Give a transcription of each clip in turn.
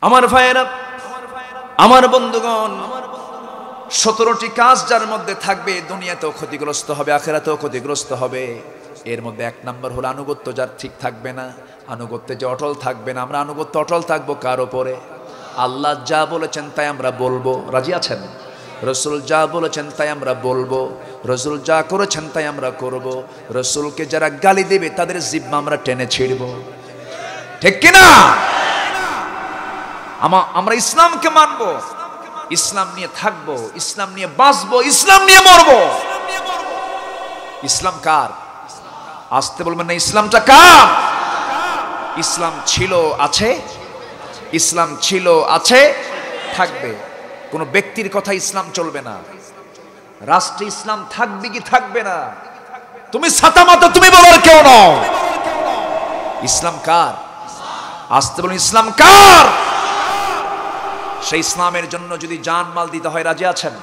আমার ভাইয়েরা, আমার বন্ধুগণ, 17টি কাজ যার মধ্যে থাকবে দুনিয়াতেও ক্ষতিগ্রস্ত হবে, আখিরাতেও ক্ষতিগ্রস্ত হবে। এর মধ্যে 1 নম্বর হলো আনুগত্য যার ঠিক থাকবে না, আনুগত্যে যে অটল থাকবে না। আমরা আনুগত্য অটল থাকবো কার উপরে? আল্লাহ যা বলেছেন তাই আমরা বলবো, রাজি আছেন? রসুল যা বলেছেন তাই আমরা বলবো, রসুল যা করেছেন তাই আমরা করব। রসুলকে যারা গালি দেবে তাদের জিহ্বা আমরা টেনে ছিড়ব, ঠিক কিনা? আমরা ইসলামকে মানবো, ইসলাম নিয়ে থাকবো, ইসলাম নিয়ে বাঁচবো, ইসলাম নিয়ে মরবো। ইসলাম কার? আসতে বলবেন না, ইসলামটা কার? ইসলাম ছিল, আছে, ইসলাম ছিল, আছে, থাকবে। কোন ব্যক্তির কথা ইসলাম চলবে না। রাষ্ট্রে ইসলাম থাকবে কি থাকবে না, তুমি ছাতা মাতা তুমি বলার কেউ নও। ইসলাম কার? আসতে বলুন, ইসলাম কার? সেই ইসলামের জন্য যদি জান মাল দিতে হয়, রাজি আছেন?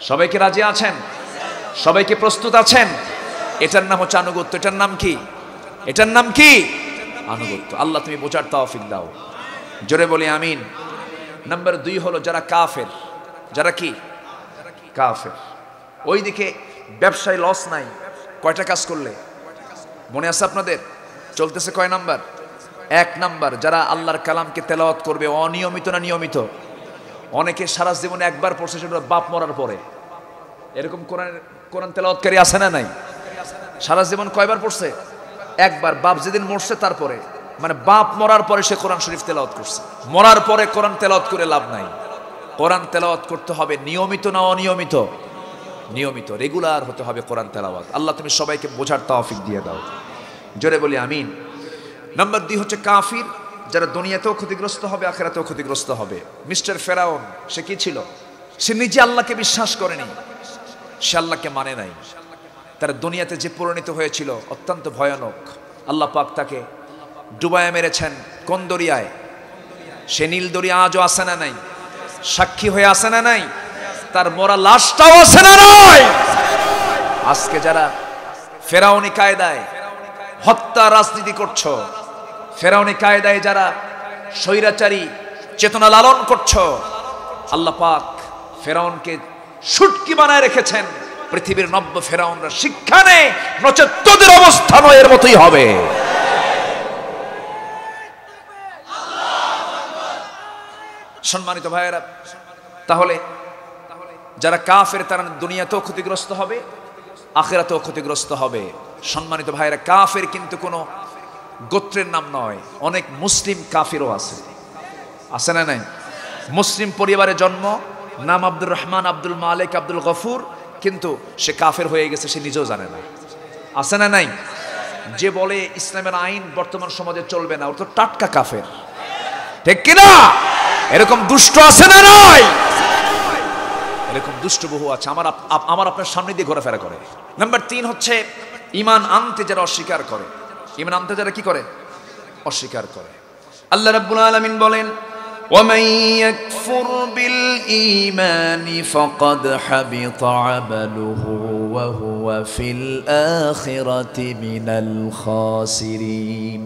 সবাইকে রাজি আছেন? সবাইকে প্রস্তুত আছেন? এটার নাম হচ্ছে আনুগত্য। এটার নাম কি? এটার নাম কি? আনুগত্য। আল্লাহ তুমি বোঝার তৌফিক দাও, জোরে বলি আমিন। নাম্বার 2 হলো যারা কাফের। যারা কি? কাফের। ওইদিকে ব্যবসায় লস নাই, কয়টা কাজ করলে? মনে আছে আপনাদের? চলতেছে কয় নাম্বার? 1 নাম্বার, যারা আল্লাহর কালামকে তেলাওয়াত করবে, অনিয়মিত না নিয়মিত? অনেকে সারা জীবনে একবার পড়ছে, সেটা বাপ মরার পরে। এরকম কোরআন তেলাওয়াতকারী আছে না নাই? সারা জীবন কয়বার পড়ছে? একবার। বাপ যেদিন মরছে তারপরে, মানে বাপ মরার পরে সে কোরআন শরীফ তেলাওয়াত করছে। মরার পরে কোরআন তেলাওয়াত করে লাভ নাই। কোরআন তেলাওয়াত করতে হবে নিয়মিত না অনিয়মিত? নিয়মিত, রেগুলার হতে হবে কোরআন তেলাওয়াত। আল্লাহ তুমি সবাইকে বোঝার তৌফিক দিয়ে দাও, জোরে বলি আমিন। নাম্বার 2 হচ্ছে কাফির, যারা দুনিয়াতেও ক্ষতিগ্রস্ত হবে, আখিরাতেও ক্ষতিগ্রস্ত হবে। মিস্টার ফেরাউন, সে কি ছিল? সে নিজে আল্লাহকে বিশ্বাস করেনি, সে আল্লাহকে মানে নাই। তার দুনিয়াতে যে পরিণত হয়েছিল অত্যন্ত ভয়ানক। আল্লাহ পাক তাকে ডুবায় মেরেছেন। কোন দরিয়ায়? সে নীল দরিয়া আজও আছে না নাই? সাক্ষী হয়ে আছে না নাই? তার মরা লাশটাও আছে না নাই? আজকে যারা ফেরাউনি কায়দায় হত্যা রাজনীতি করছো, ফেরাউনি কায়দায় যারা স্বৈরাচারী চেতনা লালন করছো, আল্লাহ পাক ফেরাউনকে শুটকি বানায় রেখেছেন। পৃথিবীর নব্য ফেরাউনরা শিক্ষা নেই, নচেত তোদের অবস্থানও এর মতোই হবে। সম্মানিত ভাইয়েরা, তাহলে যারা কাফের তারা দুনিয়াতেও ক্ষতিগ্রস্ত হবে, আখিরাতেও ক্ষতিগ্রস্ত হবে। সম্মানিত ভাইয়েরা, কাফের কিন্তু কোনো গোত্রের নাম নয়। অনেক মুসলিম কাফিরও আছে, আছে না নাই? মুসলিম পরিবারে জন্ম, নাম আব্দুর রহমান, আব্দুল মালিক, আব্দুল গফুর, কিন্তু সে কাফের হয়ে গেছে, সে নিজেও জানে না, আছে না নাই? যে বলে ইসলামের আইন বর্তমান সমাজে চলবে না, ওর তো টাটকা কাফের, ঠিক কিনা? এরকম দুষ্ট আছে না নাই? এরকম দুষ্ট বহু আছে, আমার আপনার সামনে দিয়ে ঘোরাফেরা করে। নাম্বার 3 হচ্ছে ঈমান আনতে যারা অস্বীকার করে। ঈমান আনতে যারা কি করে? অস্বীকার করে। আল্লাহ রাব্বুল আলামিন বলেন, وَمَن يَكْفُرْ بِالْإِيمَانِ فَقَدْ حَبِطَ عَمَلُهُ وَهُوَ فِي الْآخِرَةِ مِنَ الْخَاسِرِينَ।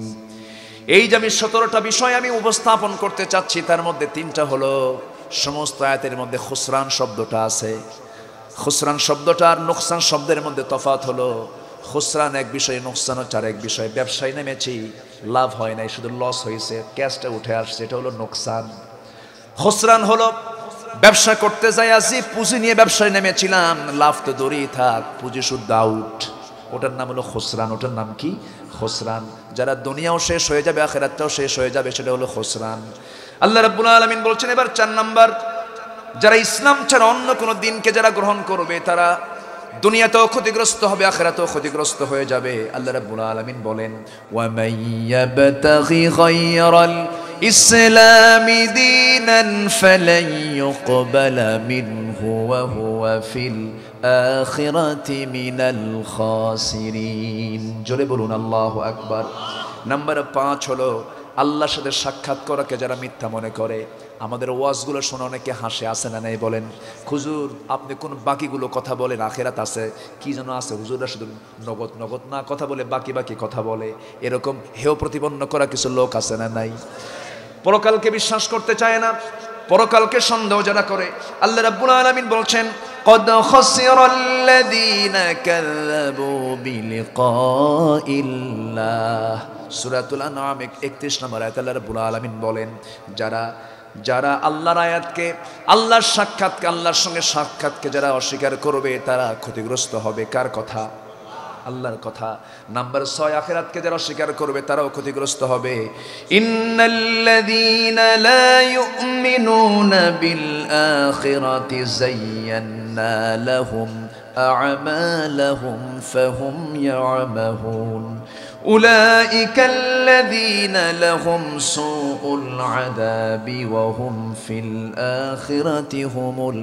এই যে আমি 17টা বিষয় আমি উপস্থাপন করতে চাচ্ছি, তার মধ্যে 3টা হলো সমস্ত আয়াতের মধ্যে খুসরান শব্দটা আছে। খুসরান শব্দটা আর নোকসান শব্দের মধ্যে তফাৎ হলো। খুসরান এক বিষয়ে, নোকসান হচ্ছে আর এক বিষয়। ব্যবসায় নেমেছি, লাভ হয় নাই, শুধু লস হয়েছে, ক্যাশটা উঠে আসছে, এটা হলো নোকসান। খুসরান হলো ব্যবসা করতে যাই আসি, পুঁজি নিয়ে ব্যবসায় নেমেছিলাম, লাভ তো দূরেই থাক, পুঁজি শুদ্ধ আউট, ওটার নাম হলো খুসরান। ওটার নাম কি? খুসরান। যারা দুনিয়াও শেষ হয়ে যাবে, আখিরাতটাও শেষ হয়ে যাবে, সেটা হলো খুসরান। আল্লাহ রাব্বুল আলামিন বলছেন এবার 4 নাম্বার, যারা ইসলাম ছাড়া অন্য কোনো দিনকে যারা গ্রহণ করবে, তারা দুনিয়াতেও ক্ষতিগ্রস্ত হবে, আখিরাতেও ক্ষতিগ্রস্ত হয়ে যাবে। আল্লাহ রাব্বুল আলামিন বলেন, ওয়া মান ইয়াবতাগি গায়রাল ইসলামি দীনান ফালান ইউকবালা মিনহু ওয়া হুয়া ফিল আখিরাতি মিনাল খাসিরিন। জোরে বলুন আল্লাহু আকবার। নাম্বার 5 হলো আল্লাহর সাথে সাক্ষাৎ করাকে যারা মিথ্যা মনে করে। আমাদের ওয়াজগুলো শুনে অনেকে হাসে, আসে না নাই? বলেন, হুজুর আপনি কোন বাকিগুলো কথা বলেন, আখেরাত আছে, কি যেন আছে, হুজুররা শুধু নগদ নগদ না কথা বলে, বাকি বাকি কথা বলে। এরকম হেয় প্রতিপন্ন করা কিছু লোক আছে না নাই? পরকালকে বিশ্বাস করতে চায় না, পরকালকে সন্দেহ যারা করে, আল্লাহ রাব্বুল আলামিন বলছেন قد خسر الذين كذبوا بلقاء الله সূরাতুল আনআম 31 নম্বর আয়াতে আল্লাহ রাব্বুল আলামিন বলেন যারা আল্লাহর আয়াতকে, আল্লাহর সাক্ষাৎকে, আল্লাহর সঙ্গে সাক্ষাৎকে যারা অস্বীকার করবে তারা ক্ষতিগ্রস্ত হবে। কার কথা? আল্লাহর কথা। নাম্বার 6, আখিরাতকে যারা অস্বীকার করবে তারাও ক্ষতিগ্রস্ত হবে। ইন্নাল্লাযীনা লা ইউমিনুনা বিল আখিরাতি যায়্যানা লাহুম আ'মালাহুম ফাহুম ইয়া'মাহুন উলাইকাল্লাযীনা লাহুম সুউল আযাবি ওয়া হুম ফিল আখিরাতি হুমুল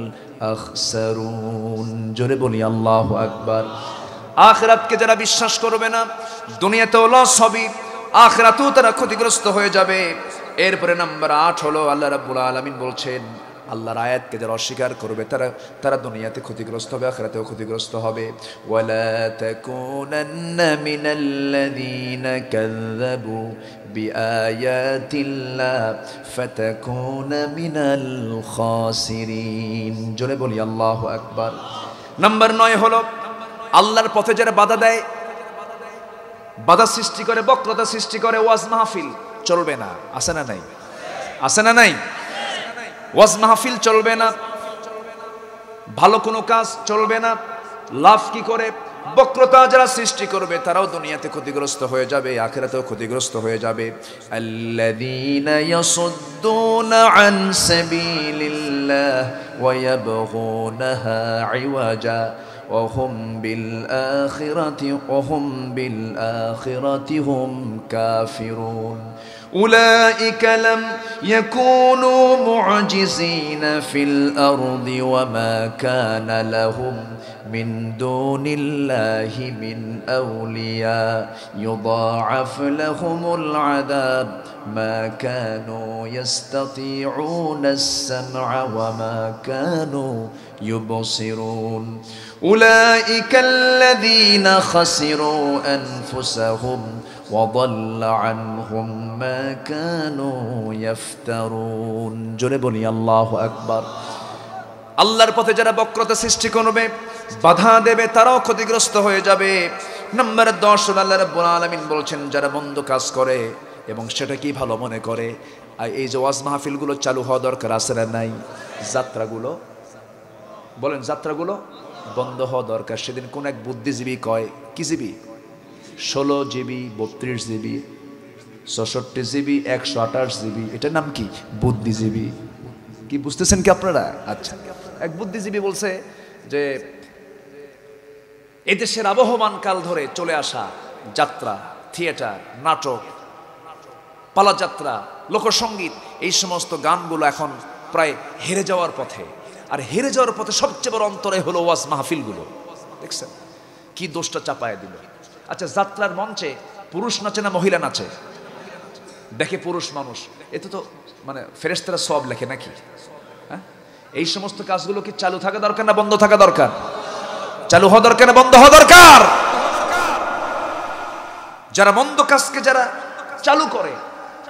আখসারুন। জোরে বলি আল্লাহু আকবার। আখিরাতকে যারা বিশ্বাস করবে না, দুনিয়াতেও লস হবে, আখিরাতেও তারা ক্ষতিগ্রস্ত হয়ে যাবে। এরপরে নাম্বার 8 হলো আল্লাহ রাব্বুল আলামিন বলছেন আল্লাহর আয়াতকে যারা অস্বীকার করবে তারা দুনিয়াতে ক্ষতিগ্রস্ত হবে, আখিরাতেও ক্ষতিগ্রস্ত হবে। ওয়ালা তাকুনান্না মিনাল্লাযীনা কাযযাবু বিআয়াতিল্লাহ ফাতাকুনা মিনাল খাসিরিন। জোরে বলি আল্লাহু আকবার। নাম্বার 9 হলো আল্লাহর পথে যারা বাধা দেয়, বাধা সৃষ্টি করে, বক্রতা সৃষ্টি করে, ওয়াজ মাহফিল চলবে না। আছে না নাই? আছে না নাই? ওয়াজ মাহফিল চলবে না, ভালো কোনো কাজ চলবে না। লাভ কি করে? বক্রতা যারা সৃষ্টি করবে তারাও দুনিয়াতে ক্ষতিগ্রস্ত হয়ে যাবে, আখিরাতেও ক্ষতিগ্রস্ত হয়ে যাবে। আল্লাযীনা ইয়াসুদ্দুনা আন সাবিলিল্লাহ ওয়া ইয়াবগুনাহা ইওয়াজা وهم بالآخرة هم كافرون أولئك لم يكونوا معجزين في الأرض وما كان لهم من دون الله من أولياء يضاعف لهم العذاب ما كانوا يستطيعون السمع وما كانوا يبصرون أولئك الذين خسروا أنفسهم وضل عنهم ما كانوا يفترون জোরে বলি আল্লাহু আকবার। আল্লাহর পথে যারা বক্রতা সৃষ্টি করবে, বাধা দেবে, তারাও ক্ষতিগ্রস্ত হয়ে যাবে। নাম্বার 10 আল্লাহ রাব্বুল আলামিন বলছেন যারা মন্দ কাজ করে এবং সেটা কি ভালো মনে করে। আর এই যে ওয়াজ মাহফিলগুলো চালু হওয়া দরকার, আছে না নাই? যাত্রাগুলো বলেন, যাত্রাগুলো বন্ধ হওয়া দরকার। সেদিন কোন এক বুদ্ধিজীবী কয়, কি GB? 16 GB, 32 GB, 64 GB, 128 GB, এটার নাম কি? বুদ্ধিজীবী। কি বুঝতেছেন কি আপনারা? আচ্ছা, এক বুদ্ধিজীবী বলছে যে এদেশের আবহমান কাল ধরে চলে আসা যাত্রা, থিয়েটার, নাটক, পালাযাত্রা, লোকসঙ্গীত, এই সমস্ত গানগুলো এখন প্রায় হেরে যাওয়ার পথে। আর হেরে যাওয়ার পথে সবচেয়ে বড় অন্তরে হলো ওয়াজ মাহফিলগুলো। দেখছেন কি দোষটা চাপায় দিল। আচ্ছা, যাত্রার মঞ্চে পুরুষ নাচে না মহিলা নাচে? দেখে পুরুষ মানুষ, এতে তো মানে ফেরেশতারা সওয়াব লেখে নাকি? হ্যাঁ, এই সমস্ত কাজগুলো কি চালু থাকা দরকার না বন্ধ থাকা দরকার? চালু হওয়া দরকার না বন্ধ হওয়া দরকার? যারা মন্দ কাজকে যারা চালু করে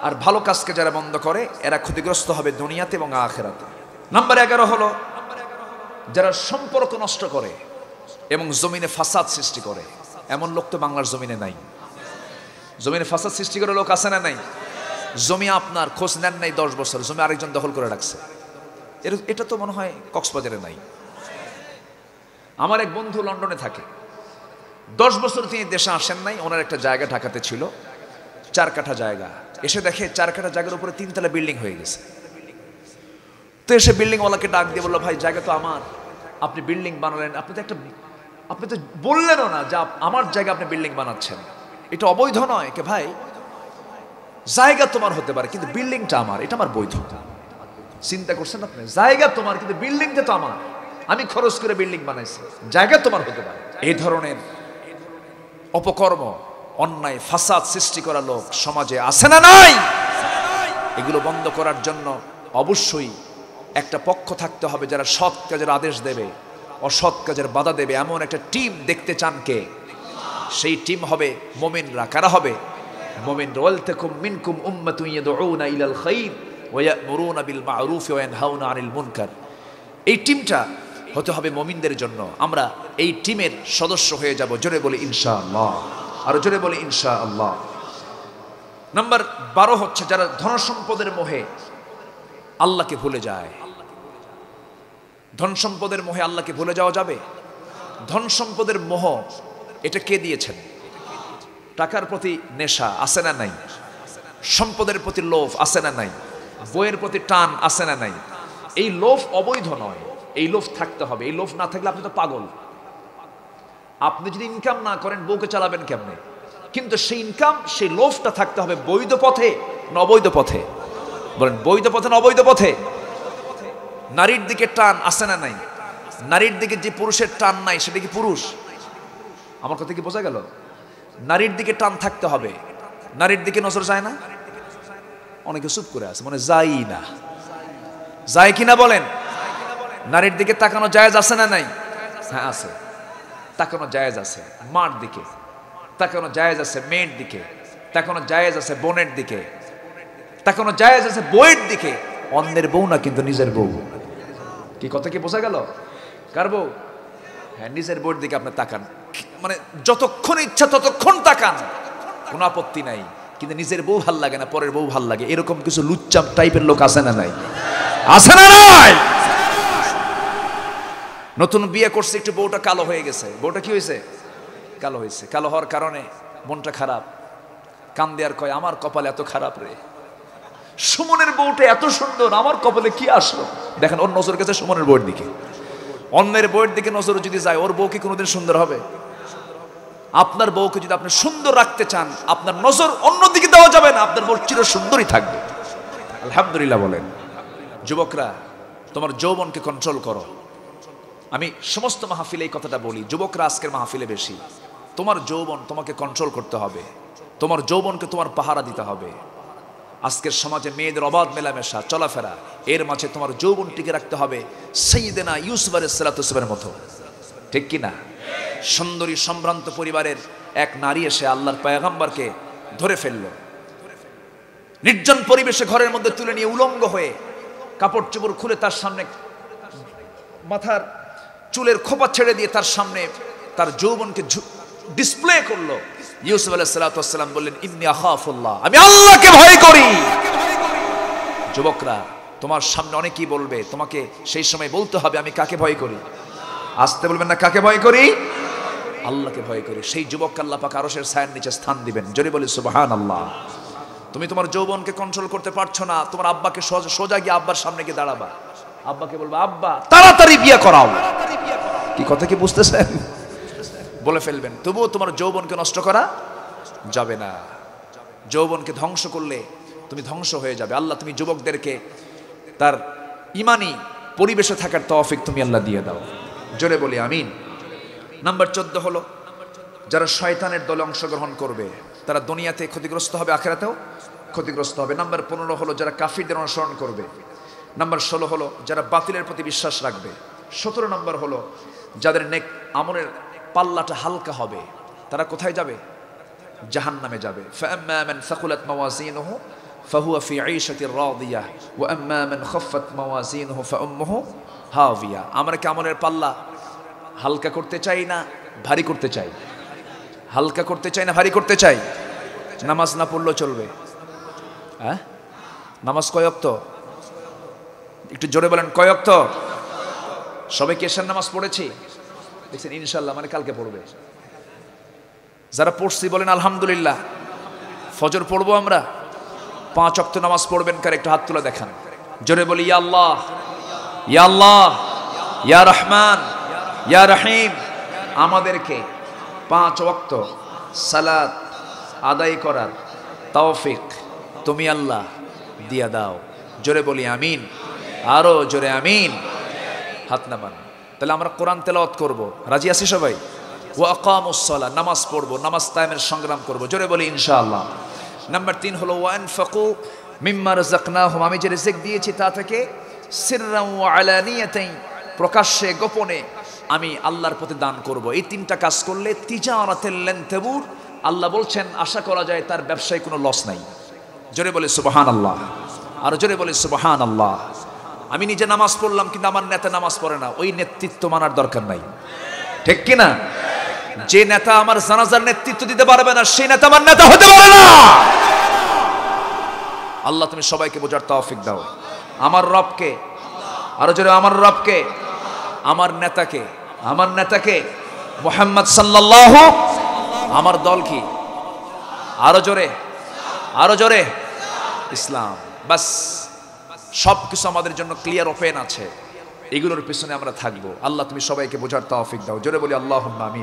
আর ভালো কাজকে যারা বন্ধ করে, এরা ক্ষতিগ্রস্ত হবে দুনিয়াতে এবং আখিরাতে। নাম্বার 11 হলো যারা সম্পর্ক নষ্ট করে এবং জমিনে ফাসাদ সৃষ্টি করে। এমন লোক তো বাংলার জমিনে নাই। জমিনে ফাসাদ সৃষ্টি করে লোক আছে না নাই? জমি আপনার, খোঁজ নেন নাই 10 বছর, জমি আরেকজন দখল করে রাখছে। এটা তো মনে হয় কক্সবাজারে নাই। আমার এক বন্ধু লন্ডনে থাকে, 10 বছর তিনি দেশে আসেন নাই। ওনার একটা জায়গা ঢাকাতে ছিল, 4 কাঠা জায়গা। এসে দেখে 4 কাঠা জায়গার উপরে 3 তলা বিল্ডিং হয়ে গেছে। তো এসে বিল্ডিংওয়ালাকে ডাক দিয়ে বললো, ভাই জায়গা তো আমার, আপনি বিল্ডিং বানালেন, আপনি তো বললেনও না যে আমার জায়গা আপনি বিল্ডিং বানাচ্ছেন, এটা অবৈধ নয়। কে ভাই, জায়গা তোমার হতে পারে কিন্তু বিল্ডিংটা আমার, এটা আমার বৈধ। চিন্তা করছেন আপনি? জায়গা তোমার কিন্তু বিল্ডিংটা তো আমার, আমি খরচ করে বিল্ডিং বানাইছি, জায়গা তোমার হতে পারে। এই ধরনের অপকর্ম, অন্যায়, ফাসাদ সৃষ্টি করা লোক সমাজে আছে না নাই? এগুলো বন্ধ করার জন্য অবশ্যই একটা পক্ষ থাকতে হবে যারা সৎ কাজের আদেশ দেবে, অসৎ কাজের বাধা দেবে। এমন একটা টিম দেখতে চান কে? সেই টিম হবে মুমিনরা। কারা হবে? মুমিন ওয়ালতাকুম মিনকুম উম্মাতুন ইয়াদউনা ইলাল খায়র ওয়া ইয়া'মুরুনা বিল মা'রুফ ওয়া ইয়ানহাউনা আনিল মুনকার। এই টিমটা হতে হবে মুমিনদের জন্য। আমরা এই টিমের সদস্য হয়ে যাব। জোরে বলি ইনশাআল্লাহ, আর জোরে বলি ইনশাআল্লাহ। নাম্বার 12 হচ্ছে যারা ধন সম্পদের মোহে আল্লাহকে ভুলে যায়। ধন সম্পদের মোহে আল্লাহকে ভুলে যাওয়া যাবে? ধন সম্পদের মোহ এটা কে দিয়েছেন? টাকার প্রতি নেশা আছে না নাই? সম্পদের প্রতি লোভ আছে না নাই? বইয়ের প্রতি টান আছে না নাই? এই লোভ অবৈধ নয়, এই লোভ থাকতে হবে। এই লোভ না থাকলে আপনি তো পাগল। আপনি যদি ইনকাম না করেন বউকে চালাবেন কেমনে? কিন্তু সেই ইনকাম, সেই লোভটা থাকতে হবে বৈধ পথে না অবৈধ পথে? বলেন বৈধ পথে না অবৈধ পথে? নারীর দিকে টান আছে না নাই? নারীর দিকে যে পুরুষের টান নাই সেটা কি পুরুষ? আমার কথা কি বোঝা গেল? নারীর দিকে টান থাকতে হবে। নারীর দিকে নজর যায় না? অনেকে চুপ করে আছে, মানে যাই না। যায় কিনা বলেন? নারীর দিকে তাকানো জায়েজ আছে না নাই? হ্যাঁ আছে, তাকানো জায়েজ আছে। মার দিকে তাকানো জায়েজ আছে, মেয়ের দিকে তাকানো জায়েজ আছে, বোনের দিকে তাকানো জায়েজ আছে, বউয়ের দিকে। অন্যের বউ না, কিন্তু নিজের বউ। কি কথা কি বোঝা গেল? কার বউ? হ্যাঁ, নিজের বউয়ের দিকে আপনি তাকান, মানে যতক্ষণ ইচ্ছা ততক্ষণ তাকান, কোনো আপত্তি নাই। কিন্তু নিজের বউ ভাল লাগে না, পরের বউ ভাল লাগে, এরকম কিছু লুচ্চাম টাইপের লোক আছে না নাই? আছে না নাই? নতুন বিয়ে করছে, একটু বউটা কালো হয়ে গেছে। বউটা কি হয়েছে? কালো হয়েছে। কালো হওয়ার কারণে মনটা খারাপ, কান দেয়ার কয় আমার কপালে এত খারাপ রে, সুমনের বউটা এত সুন্দর, আমার কপালে কি আসলো? দেখেন ওর নজর গেছে সুমনের বউয়ের দিকে। অন্যের বউয়ের দিকে নজর যদি যায়, ওর বউ কি কোনোদিন সুন্দর হবে? আপনার বউকে যদি আপনি সুন্দর রাখতে চান, আপনার নজর অন্যদিকে দেওয়া যাবে না, আপনার বউ চির সুন্দরই থাকবে। আলহামদুলিল্লাহ বলেন। যুবকরা, তোমার যৌবনকে কন্ট্রোল করো। আমি সমস্ত মাহফিলে এই কথাটা বলি, যুবকরা আজকের মাহফিলে বেশি। তোমার যৌবন তোমাকে কন্ট্রোল করতে হবে, তোমার যৌবনকে তোমার পাহারা দিতে হবে। আজকের সমাজে মেয়েদের অবাধ মেলামেশা, চলাফেরা, এর মাঝে তোমার যৌবন টিকে রাখতে হবে সাইয়্যিদানা ইউসুফ আলাইহিস সালাতু ওয়াস সালামের মতো, ঠিক কি না? সুন্দরী সম্ভ্রান্ত পরিবারের এক নারী এসে আল্লাহর পয়গম্বরকে ধরে ফেলল, নির্জন পরিবেশে ঘরের মধ্যে তুলে নিয়ে উলঙ্গ হয়ে কাপড় চোপড় খুলে তার সামনে মাথার চুলের খোপা ছেড়ে দিয়ে তার সামনে তার যৌবনকে ডিসপ্লে করলো। ইউসুফ আলাইহিস সালাতু ওয়াস সালাম বললেন, ইন্নী আখাফুল্লাহ, আমি আল্লাহকে ভয় করি। যুবকরা, তোমার সামনে অনেকেই বলবে, তোমাকে সেই সময় বলতে হবে আমি কাকে ভয় করি। আসতে বলবেন না, কাকে ভয় করি? আল্লাহকে ভয় করি। সেই যুবককে আল্লাহ পাক আরশের ছায়ার নিচে স্থান দিবেন। জোরে বলি সুবহানাল্লাহ। তুমি তোমার যৌবনকে কন্ট্রোল করতে পারছো না, তোমার আব্বাকে সোজা গিয়ে আব্বার সামনে গিয়ে দাঁড়াবা, আব্বাকে বলবা, আব্বা তাড়াতাড়ি বিয়ে করাও। কি কথা কি বুঝতেছেন? বলে ফেলবেন। তবুও তোমার যৌবনকে নষ্ট করা যাবে না। যৌবনকে ধ্বংস করলে তুমি ধ্বংস হয়ে যাবে। আল্লাহ তুমি যুবকদেরকে তার ইমানি পরিবেশে থাকার তৌফিক তুমি আল্লাহ দিয়ে দাও। জোরে বলি আমিন। নাম্বার 14 হলো যারা শয়তানের দলে অংশগ্রহণ করবে তারা দুনিয়াতে ক্ষতিগ্রস্ত হবে, আখিরাতেও ক্ষতিগ্রস্ত হবে। নাম্বার 15 হলো যারা কাফিরদের অনুসরণ করবে। নাম্বার 16 হলো যারা বাতিলের প্রতি বিশ্বাস রাখবে। 17 নম্বর হলো যাদের নেক আমলের পাল্লাটা হালকা হবে, তারা কোথায় যাবে? জাহান্নামে যাবে। ফাআম্মা মান সাকুলাত মাওয়াজিনুহু ফাহুয়া ফি ঈশাতির রাদিয়াহ ওয়া আম্মা মান খাফফাত মাওয়াজিনুহু ফাউম্মুহু হাবিয়া। আমরা কি আমলের পাল্লা হালকা করতে চাই না ভারী করতে চাই? হালকা করতে চাই না ভারী করতে চাই? নামাজ না পড়লেও চলবে? হ্যাঁ, নামাজ কয় ওয়াক্ত? একটু জোরে বলেন, কয় ওয়াক্ত? সবাই কি এশার নামাজ পড়েছি? দেখছেন ইনশাআল্লাহ, মানে কালকে পড়বে। যারা পড়ছি বলেন আলহামদুলিল্লাহ। ফজর পড়বো আমরা, 5 ওয়াক্ত নামাজ পড়বেন কার? একটু হাত তুলে দেখান। জোরে বলি ইয়া আল্লাহ, ইয়া আল্লাহ, ইয়া রহমান, ইয়া রহিম। আমাদেরকে 5 ওয়াক্ত সালাত আদায় করার তৌফিক তুমি আল্লাহ দিয়া দাও। জোরে বলি আমিন, আরো জোরে আমিন। হাত নামান। তাহলে আমরা কোরআন তেলাওয়াত করব, রাজি আছি সবাই? ওয়া আকামুস সালাহ, নামাজ পড়বো, নামাজ কায়েমের সংগ্রাম করব। জোরে বলি ইনশাআল্লাহ। নাম্বার 3 হলো ওয়া আনফাকু মিম্মা রাযাকনাহুম, আমি যে রিজিক দিয়েছি তা থেকে সিররান ওয়া আলানিয়াতান, প্রকাশ্যে গোপনে আমি আল্লাহর পথে দান করব। এই 3টা কাজ করলে তিজারাতুল লান তাবুর, আল্লাহ বলছেন আশা করা যায় তার ব্যবসায় কোনো লস নাই। জোরে বলে সুবহানাল্লাহ, আর জোরে বলে সুবহানাল্লাহ। আমি নিজে নামাজ পড়লাম কিন্তু আমার নেতা নামাজ পড়ে না, ওই নেতৃত্ব মানার দরকার নাই, ঠিক কিনা? যে নেতা আমার জানাজার নেতৃত্ব দিতে পারবে না সেই নেতা আমার নেতা হতে পারে না। আল্লাহ তুমি সবাইকে বোঝার তৌফিক দাও। আমার রবকে, আরো জোরে আমার রবকে, আমার নেতাকে, আমার নেতাকে মুহাম্মদ সাল্লাল্লাহু, আমার দল কি? আরো জোরে, আরো জোরে, ইসলাম। বাস সবকিছু আমাদের জন্য ক্লিয়ার ওপেন আছে, এগুলোর পিছনে আমরা থাকবো। আল্লাহ তুমি সবাইকে বোঝার তৌফিক দাও। জোরে বলি আল্লাহুম্মা আমিন।